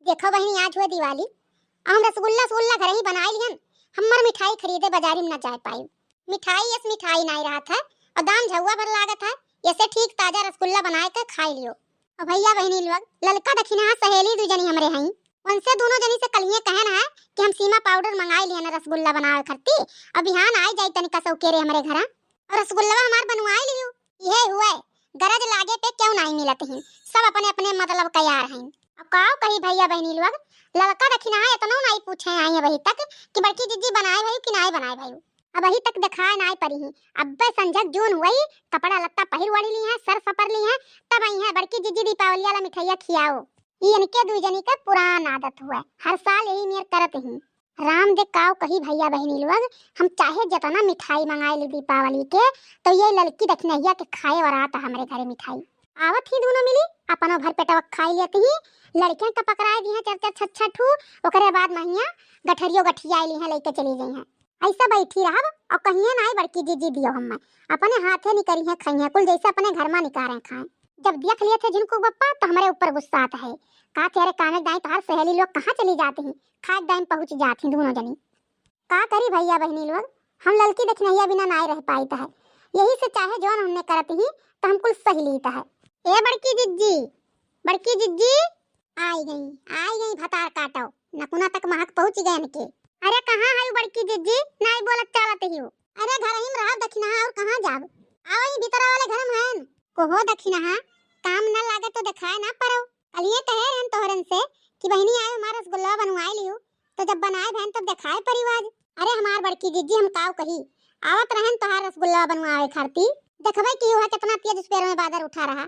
देखो बहनी, आज हुए दिवाली, हम रसगुल्ला सुल्ला घर ही बनाए लिहन। हमर मिठाई खरीदे बाजारी में न जा पाई। मिठाई यस मिठाई नहीं रहा था और दाम झुआ भर लागत है। ऐसे ठीक ताजा रसगुल्ला बनाए के खाई लियो। और भैया बहनी लोग, ललका दखिना सहेली दू जनी हमरे हई, उनसे दोनों जनी से कलिए कहना है कि हम सीमा पाउडर मंगाई लिहन रसगुल्ला बनाए खरती। अब बिहान आई जाई तनिका सौकेरे हमरे घरा और रसगुल्ला हमार बनवाई लियो। ये हुए गरज लागे पे क्यों नहीं मिलत हैं, सब अपने अपने मतलब तैयार हैं। अब काओ कही भैया बहनी लोग, लड़का रखिना है इतना नहीं पूछे आई है वही तक कि बड़की जीजी बनाए भाई कि नहीं बनाए भाई। अब वही तक दिखाए नहीं परी ही। अब संजक जून हुई, कपड़ा लत्ता पहिर वाली ली है, सर सपर ली है, तब आई है बड़की जीजी दीपावली वाला मिठाइया खियाओ। ये इनके दू जनी का पुराना आदत हुआ, हर साल यही मेर करत ही। राम दे काओ कही भैया बहनी लोग, हम चाहे जितना मिठाई मंगाए ली दीपावली के, तो ये लड़की दखनैया के खाए और आता हमारे घरे मिठाई आवत ही दोनों मिली अपनो भर पेटवा खाई लेती ही। लड़कियां का पकड़ाए दी है चार चार छठ छठ ओकरे बाद महिया गठरियो गठिया ली है लेके चली गई है। ऐसा बैठी रहा और कहिए ना बड़की जीजी दियो हम अपने हाथे निकरी है खाई है कुल जैसे अपने घर में निकारे खाए। जब देख लिए थे जिनको बप्पा तो हमारे ऊपर गुस्सा आता है। कहा तेरे कामे दाई तो हर सहेली लोग कहाँ चली जाती हैं, खाद दाई पहुँच जाती दोनों जनी। का करी भैया बहनी लोग, हम लड़की देखनैया बिना नहीं रह पाई है। यही से चाहे जो हमने करती ही तो हम कुल सही लीता है। ए बड़की जिज्जी, बड़की जिज्जी आई गई भतार काटो नकुना तक महक पहुंच गए इनके। अरे कहाँ है बड़की जिज्जी, नहीं बोलत चालत ही हो। अरे घर ही में रहा दखिना और कहाँ जाब, आओ ही भीतर वाले घर में हैं को हो दखिना काम न लागे तो दिखाए ना परो। कलिए कहे रहन तोहरन से कि बहनी आए हमारा रसगुल्ला बनवाए लियो, तो जब बनाए बहन तब दिखाए परिवार। अरे हमार बड़की जिज्जी हम काव कही आवत रहन तोहार रसगुल्ला बनवाए खाती देखबे कि हुआ कितना तेज उस पैर में बादर उठा रहा।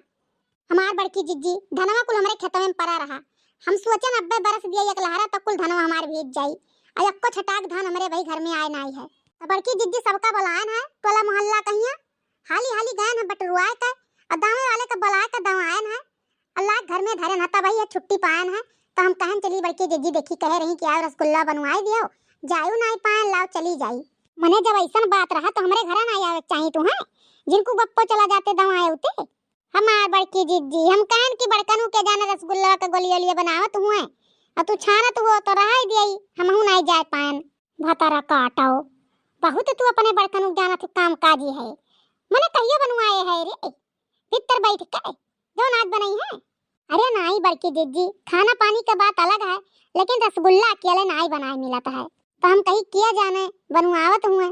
हमार बड़की जिज्जी धनवा कुल हमारे खेतों में पड़ा रहा। हम सोचे 90 बरस दिया एक लहरा तक कुल धनवा हमार भीज जाई और एको छटाक धान हमारे भाई घर में आए नहीं है। तो बड़की जिज्जी सबका बुलाएन है, टोला मोहल्ला कहिया हाली हाली गए हैं बटरुआए का और दावे वाले का बुलाए का दवाएन है। अल्लाह घर में धरे नता भाई छुट्टी पाएन है तो हम कहन चली बड़की जिज्जी देखी कह रही कि आओ रसगुल्ला बनवाई दियो, जायू नहीं पाए लाओ चली जाई। मने जब ऐसा बात रहा तो हमारे घर नहीं आवे चाहिए तू है जिनको बप्पो चला जाते दवाए उते। हमार बड़की जिज्जी हम कहन कि बड़कनू के जाने रसगुल्ला का गोली गोली बनावत हुए और तू छानत हो तो रह दियई हमहू नहीं जाए पान। भतारा काटो बहुत तू अपने बड़कनू जाना तो काम काजी है। मने कहियो बनवाए है रे भीतर बैठ के जो नाच बनाई है। अरे नहीं बड़की जिज्जी खाना पानी का बात अलग है, लेकिन रसगुल्ला अकेले नहीं बनाए मिलता है तो हम कहीं किया जाने बनवावत हुए।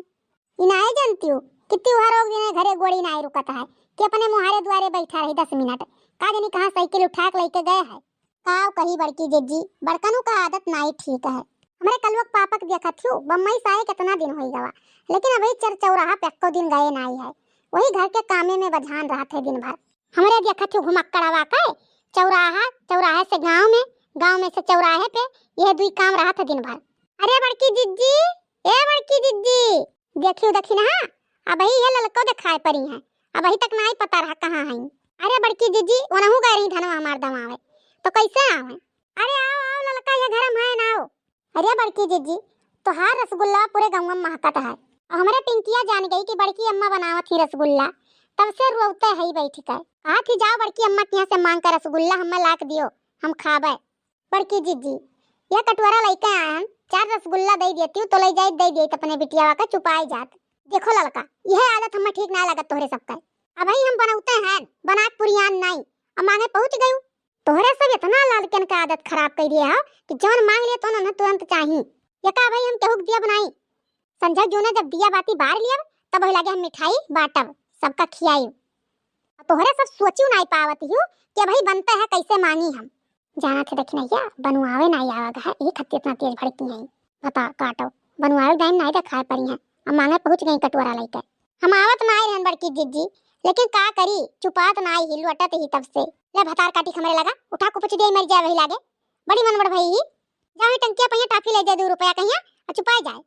इनाए जानती हूँ कितनी हर दिन घरे गोड़ी नहीं रुकता है कि अपने मुहारे द्वारे बैठा रही 10 मिनट का जानी कहाँ साइकिल उठा के लेके गए है। काव कही बड़की जिज्जी बड़कनू का आदत नहीं ठीक है। हमारे कलवक पापक देखा थी बम्बई से आए कितना दिन हो गवा, लेकिन अभी चौराहा पे एको दिन गए नहीं है। वही घर के कामे में बझान रहा थे दिन भर। हमारे देखा थी घुमक्कड़वा का चौराहा, चौराहे से गाँव में, गाँव में से चौराहे पे, यह दुई काम रहा था दिन भर। अरे बड़की जिज्जी, ए बड़की जिज्जी देखियो दखिना अब ही है ललको दिखाए परी है, अब अभी तक नहीं पता रहा कहाँ है। अरे बड़की जिज्जी ओनहु गए रही धनवा हमार दमावे तो कैसे आवे। अरे आओ आओ ललका ये घर में है ना आओ। अरे बड़की जिज्जी तो हार रसगुल्ला पूरे गाँव में महकता है और हमारे पिंकिया जान गई कि बड़की अम्मा बनावत थी रसगुल्ला, तब से रोते है बैठ कर। कहा थी जाओ बड़की अम्मा के यहाँ से मांग कर रसगुल्ला हमें लाके दियो हम खाबे। बड़की जिज्जी यह कटोरा लेके आए 4 रसगुल्ला दे देती हूँ तो ले जाए दे देती अपने बिटिया का चुपाई जात। देखो लड़का यह आदत हमें ठीक ना लगत तोहरे सबका। अब ही हम बनाते हैं बना पुरियान नहीं और मांगे पहुंच गयू। तोहरे सब इतना लालकन का आदत खराब कर दिया है कि जौन मांग लिया तो ना तुरंत चाहिए। ये का भाई हम केहुक दिया बनाई संजय जो ने जब दिया बाती बाहर लिया तब वही लगे हम मिठाई बांटब सबका खियाई। तोहरे सब सोचू नहीं पावत हूँ कि भाई बनते है कैसे मांगी हम जाना थे देखना या बनवावे नहीं आवा है एक हत्ती इतना तेज भड़की है। बता काटो बनवावे टाइम नहीं दिखाए पड़ी है हम मांगे पहुंच गई कटोरा लेकर। हम आवत नहीं रहन बड़की जिज्जी, लेकिन का करी चुपात नहीं हिलवटत ही तब से ले भतार काटी खमरे लगा उठा को पूछ दे मर जाए वही लागे बड़ी मनबड़ भई ही जाओ टंकिया पहिया टाफी ले दे 2 रुपया कहिया और चुपाए जाए।